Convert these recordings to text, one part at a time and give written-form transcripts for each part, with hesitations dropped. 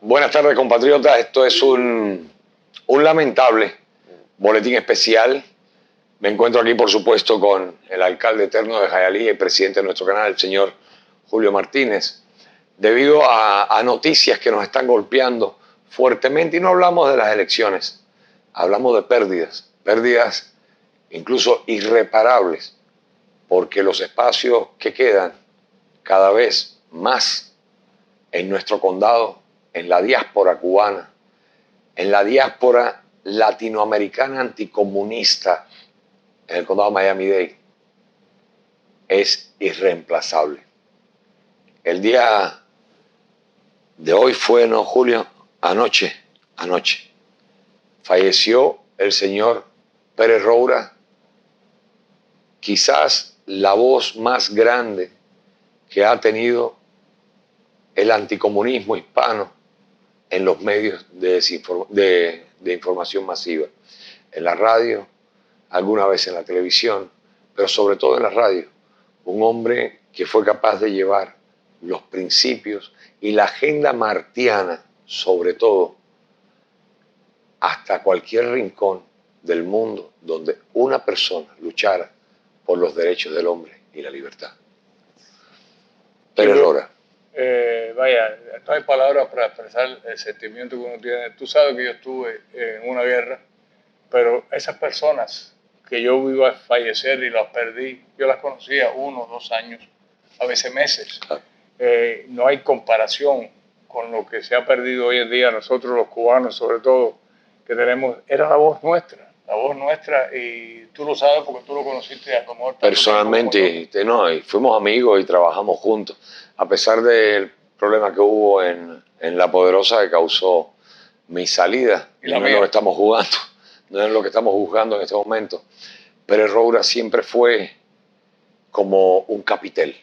Buenas tardes, compatriotas. Esto es un lamentable boletín especial. Me encuentro aquí, por supuesto, con el alcalde eterno de Hialeah y presidente de nuestro canal, el señor Julio Martínez, debido a noticias que nos están golpeando fuertemente. Y no hablamos de las elecciones, hablamos de pérdidas incluso irreparables, porque los espacios que quedan cada vez más en nuestro condado, en la diáspora cubana, en la diáspora latinoamericana anticomunista, en el condado de Miami-Dade, es irreemplazable. El día de hoy fue, ¿no, Julio? Anoche, falleció el señor Pérez Roura, quizás la voz más grande que ha tenido el anticomunismo hispano en los medios de información masiva, en la radio, alguna vez en la televisión, pero sobre todo en la radio. Un hombre que fue capaz de llevar los principios y la agenda martiana, sobre todo, hasta cualquier rincón del mundo donde una persona luchara por los derechos del hombre y la libertad. Pérez Roura. Vaya, no hay palabras para expresar el sentimiento que uno tiene. Tú sabes que yo estuve en una guerra, pero esas personas que yo vi a fallecer y las perdí, yo las conocía 1 o 2 años, a veces meses. No hay comparación con lo que se ha perdido hoy en día. Nosotros los cubanos, sobre todo, que tenemos, era la voz nuestra, y tú lo sabes porque tú lo conociste a tu amor. Personalmente, no, y fuimos amigos y trabajamos juntos, a pesar del problema que hubo en La Poderosa que causó mi salida. Y no es lo que estamos jugando, no es lo que estamos juzgando en este momento. Pérez Roura siempre fue como un capitel,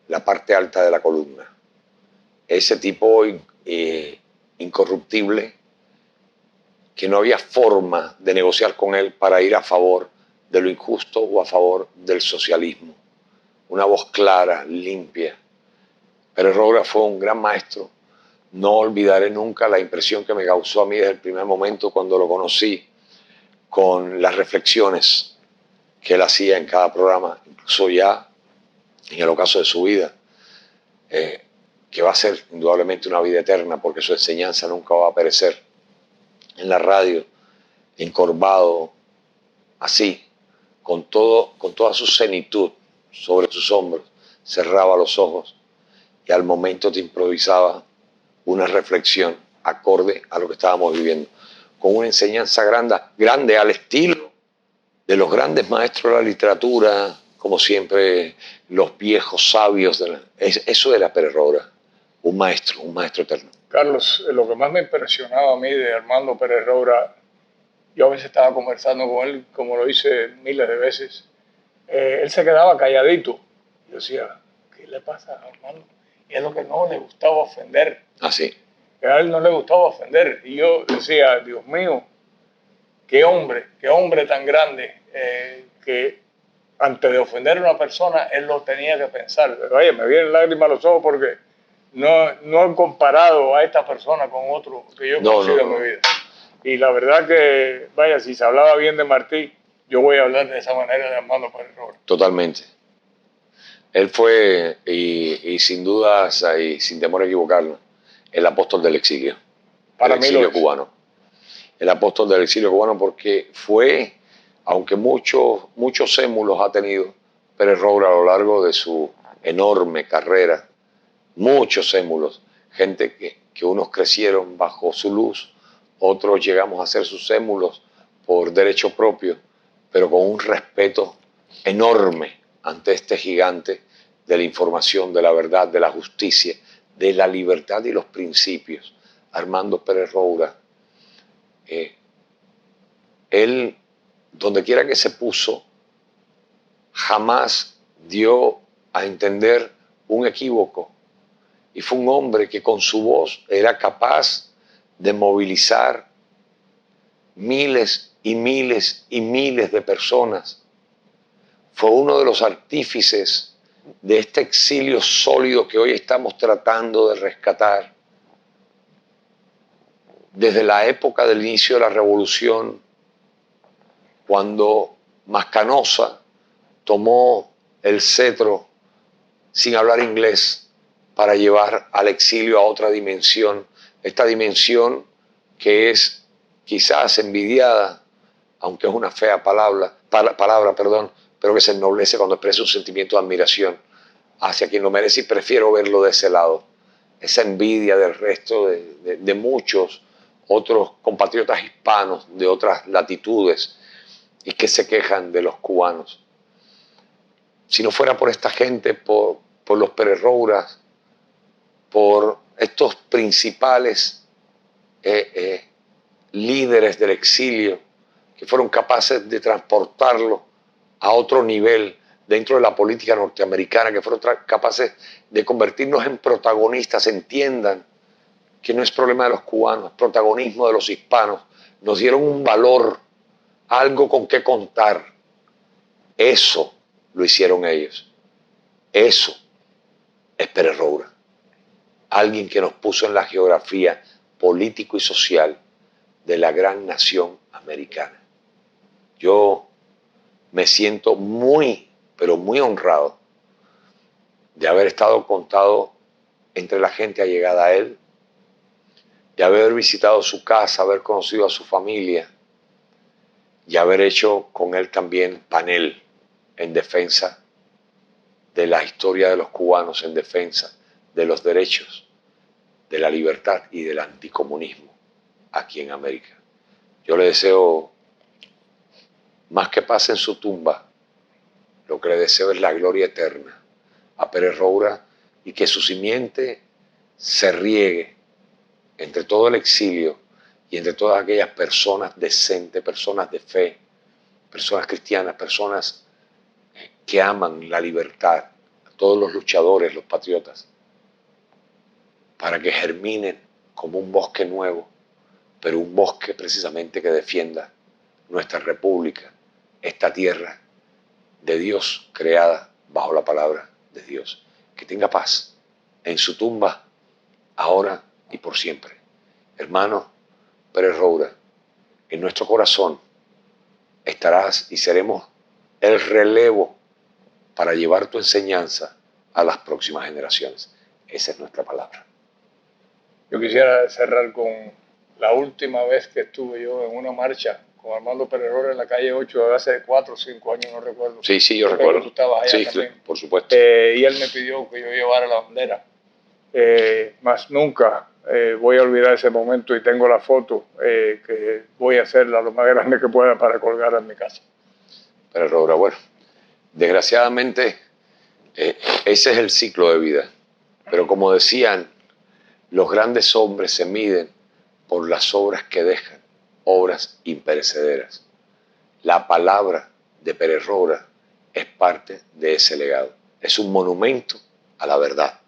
la parte alta de la columna. Ese tipo incorruptible, que no había forma de negociar con él para ir a favor de lo injusto o a favor del socialismo. Una voz clara, limpia. Pérez Roura fue un gran maestro. No olvidaré nunca la impresión que me causó a mí desde el primer momento cuando lo conocí, con las reflexiones que él hacía en cada programa, incluso ya en el ocaso de su vida, que va a ser indudablemente una vida eterna porque su enseñanza nunca va a perecer. En la radio, encorvado, así, con toda su senitud sobre sus hombros, cerraba los ojos y al momento te improvisaba una reflexión acorde a lo que estábamos viviendo, con una enseñanza grande al estilo de los grandes maestros de la literatura, como siempre los viejos sabios. Eso era Pérez Roura, un maestro eterno. Carlos, lo que más me impresionaba a mí de Armando Pérez Roura, yo a veces estaba conversando con él, como lo hice miles de veces, él se quedaba calladito. Yo decía, ¿qué le pasa a Armando? Y es lo que no le gustaba ofender. Así. A él no le gustaba ofender. Y yo decía, Dios mío, qué hombre tan grande, que antes de ofender a una persona, él lo tenía que pensar. Oye, me vienen lágrimas a los ojos porque no he comparado a esta persona con otro que yo he conocido en mi vida. Y la verdad que, vaya, si se hablaba bien de Martí, yo voy a hablar de esa manera de Armando Pérez Roura. Totalmente. Él fue, y sin dudas, y sin temor a equivocarlo, el apóstol del exilio. Para el exilio cubano. El apóstol del exilio cubano, porque fue, aunque muchos émulos ha tenido Pérez Roura a lo largo de su enorme carrera, muchos émulos, gente que unos crecieron bajo su luz, otros llegamos a ser sus émulos por derecho propio, pero con un respeto enorme ante este gigante de la información, de la verdad, de la justicia, de la libertad y los principios. Armando Pérez Roura, él, donde quiera que se puso, jamás dio a entender un equívoco. Y fue un hombre que con su voz era capaz de movilizar miles y miles y miles de personas. Fue uno de los artífices de este exilio sólido que hoy estamos tratando de rescatar. desde la época del inicio de la revolución, cuando Mascanosa tomó el cetro sin hablar inglés para llevar al exilio a otra dimensión, esta dimensión que es quizás envidiada, aunque es una fea palabra, pero que se ennoblece cuando expresa un sentimiento de admiración hacia quien lo merece, y prefiero verlo de ese lado. Esa envidia del resto de muchos otros compatriotas hispanos de otras latitudes y que se quejan de los cubanos. Si no fuera por esta gente, por los Pérez Rouras, por estos principales líderes del exilio que fueron capaces de transportarlo a otro nivel dentro de la política norteamericana, que fueron capaces de convertirnos en protagonistas, entiendan que no es problema de los cubanos, es protagonismo de los hispanos, nos dieron un valor, algo con qué contar. Eso lo hicieron ellos. Eso es Pérez Roura, alguien que nos puso en la geografía político y social de la gran nación americana. Yo me siento muy, pero muy honrado de haber estado contado entre la gente allegada a él, de haber visitado su casa, haber conocido a su familia y haber hecho con él también panel en defensa de la historia de los cubanos, en defensa de los derechos, de la libertad y del anticomunismo aquí en América. Yo le deseo, más que pase en su tumba, lo que le deseo es la gloria eterna a Pérez Roura, y que su simiente se riegue entre todo el exilio y entre todas aquellas personas decentes, personas de fe, personas cristianas, personas que aman la libertad, a todos los luchadores, los patriotas, para que germinen como un bosque nuevo, pero un bosque precisamente que defienda nuestra república, esta tierra de Dios creada bajo la palabra de Dios. Que tenga paz en su tumba, ahora y por siempre. Hermano Pérez Roura, en nuestro corazón estarás y seremos el relevo para llevar tu enseñanza a las próximas generaciones. Esa es nuestra palabra. Yo quisiera cerrar con la última vez que estuve yo en una marcha con Armando Pérez Roura en la calle 8, hace 4 o 5 años, no recuerdo. Sí, yo recuerdo. Tú estabas allá también. Por supuesto. Y él me pidió que yo llevara la bandera. Más nunca voy a olvidar ese momento, y tengo la foto que voy a hacerla lo más grande que pueda para colgar en mi casa. Pérez Roura, bueno, desgraciadamente ese es el ciclo de vida. Pero como decían, los grandes hombres se miden por las obras que dejan, obras imperecederas. La palabra de Pérez Roura es parte de ese legado. Es un monumento a la verdad,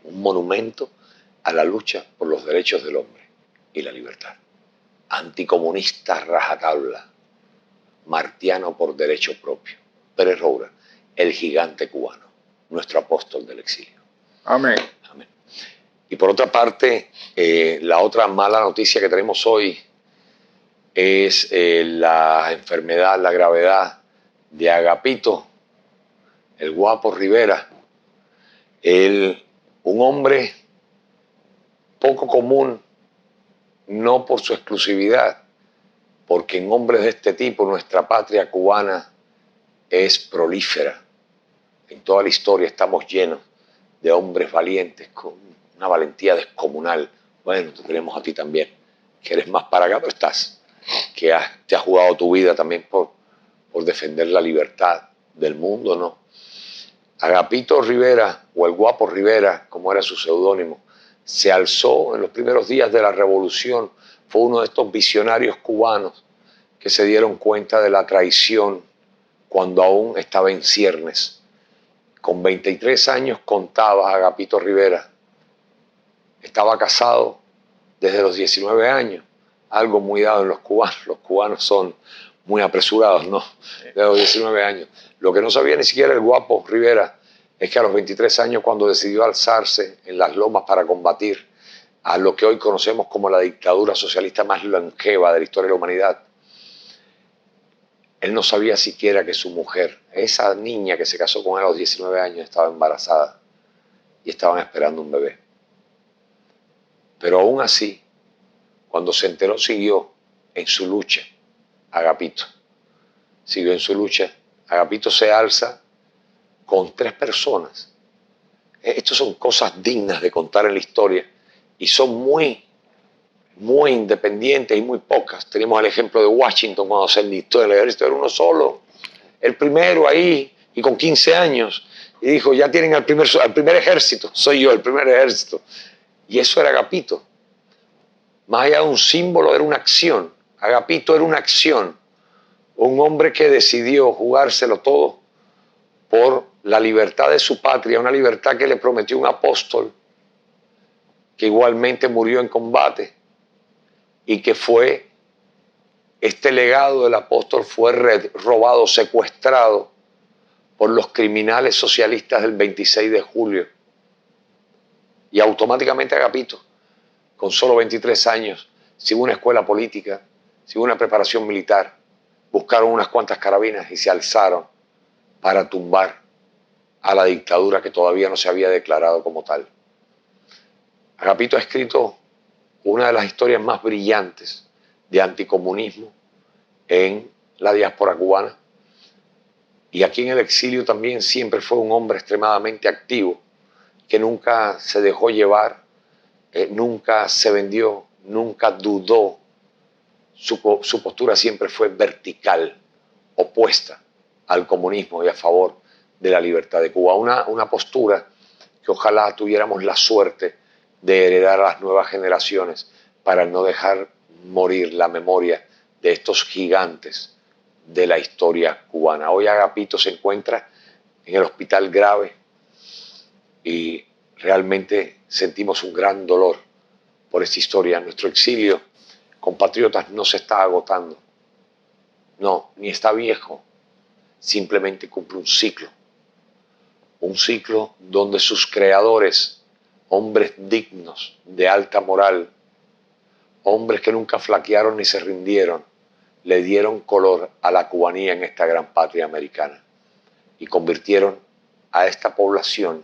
un monumento a la lucha por los derechos del hombre y la libertad. Anticomunista rajatabla, martiano por derecho propio. Pérez Roura, el gigante cubano, nuestro apóstol del exilio. Amén. Amén. Y por otra parte, la otra mala noticia que tenemos hoy es la enfermedad, la gravedad de Agapito, el Guapo Rivera, un hombre poco común, no por su exclusividad, porque en hombres de este tipo nuestra patria cubana es prolífera. En toda la historia estamos llenos de hombres valientes, con una valentía descomunal. Bueno, te tenemos a ti también, que eres más para acá, pero estás, que te has jugado tu vida también por defender la libertad del mundo, ¿no? Agapito Rivera, o el Guapo Rivera, como era su seudónimo, se alzó en los primeros días de la revolución. Fue uno de estos visionarios cubanos que se dieron cuenta de la traición cuando aún estaba en ciernes. Con 23 años contaba Agapito Rivera. Estaba casado desde los 19 años, algo muy dado en los cubanos. Los cubanos son muy apresurados, ¿no? De los 19 años. Lo que no sabía ni siquiera el Guapo Rivera es que a los 23 años, cuando decidió alzarse en las lomas para combatir a lo que hoy conocemos como la dictadura socialista más longeva de la historia de la humanidad, él no sabía siquiera que su mujer, esa niña que se casó con él a los 19 años, estaba embarazada y estaban esperando un bebé. Pero aún así, cuando se enteró, siguió en su lucha. Agapito siguió en su lucha. Agapito se alza con 3 personas. Estas son cosas dignas de contar en la historia y son muy independientes y muy pocas. Tenemos el ejemplo de Washington cuando se enlistó en el ejército, era uno solo, el primero ahí y con 15 años. Y dijo, ya tienen al primer ejército, soy yo, el primer ejército. Y eso era Agapito. Más allá de un símbolo, era una acción. Agapito era una acción. Un hombre que decidió jugárselo todo por la libertad de su patria, una libertad que le prometió un apóstol, que igualmente murió en combate, y que fue, este legado del apóstol fue robado, secuestrado por los criminales socialistas del 26 de julio. Y automáticamente Agapito, con solo 23 años, sin una escuela política, sin una preparación militar, buscaron unas cuantas carabinas y se alzaron para tumbar a la dictadura que todavía no se había declarado como tal. Agapito ha escrito una de las historias más brillantes de anticomunismo en la diáspora cubana, y aquí en el exilio también siempre fue un hombre extremadamente activo, que nunca se dejó llevar, nunca se vendió, nunca dudó. Su postura siempre fue vertical, opuesta al comunismo y a favor de la libertad de Cuba. Una postura que ojalá tuviéramos la suerte de heredar a las nuevas generaciones para no dejar morir la memoria de estos gigantes de la historia cubana. Hoy Agapito se encuentra en el hospital grave y realmente sentimos un gran dolor por esta historia. Nuestro exilio, compatriotas, no se está agotando. No, ni está viejo. Simplemente cumple un ciclo. Un ciclo donde sus creadores, hombres dignos, de alta moral, hombres que nunca flaquearon ni se rindieron, le dieron color a la cubanía en esta gran patria americana y convirtieron a esta población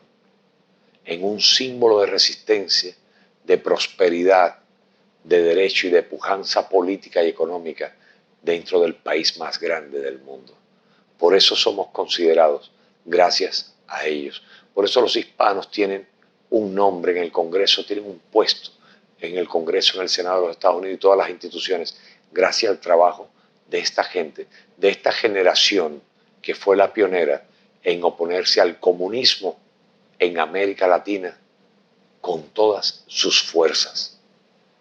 en un símbolo de resistencia, de prosperidad, de derecho y de pujanza política y económica dentro del país más grande del mundo. Por eso somos considerados, gracias a ellos. Por eso los hispanos tienen un nombre en el Congreso, tienen un puesto en el Congreso, en el Senado de los Estados Unidos y todas las instituciones, gracias al trabajo de esta gente, de esta generación que fue la pionera en oponerse al comunismo en América Latina con todas sus fuerzas.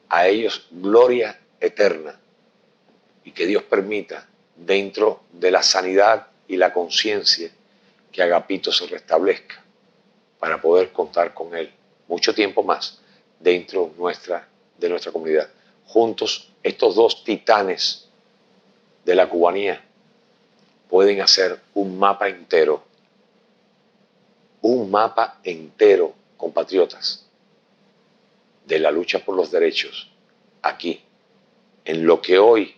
A ellos gloria eterna, y que Dios permita, dentro de la sanidad y la conciencia, que Agapito se restablezca para poder contar con él mucho tiempo más dentro de nuestra comunidad. Juntos, estos 2 titanes de la cubanía pueden hacer un mapa entero, compatriotas, de la lucha por los derechos aquí, en lo que hoy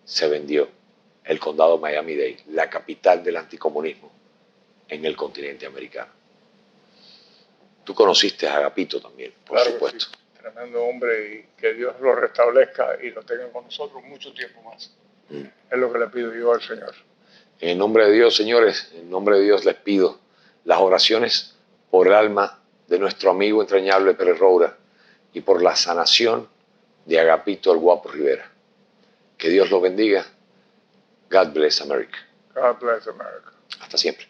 se vendió el condado Miami-Dade, la capital del anticomunismo en el continente americano. Tú conociste a Agapito también, por supuesto. Sí. Tremendo hombre, y que Dios lo restablezca y lo tenga con nosotros mucho tiempo más. Es lo que le pido yo al Señor. En el nombre de Dios, señores, en el nombre de Dios les pido las oraciones por el alma de nuestro amigo entrañable Pérez Roura y por la sanación de Agapito el Guapo Rivera. Que Dios los bendiga. God bless America. God bless America. Hasta siempre.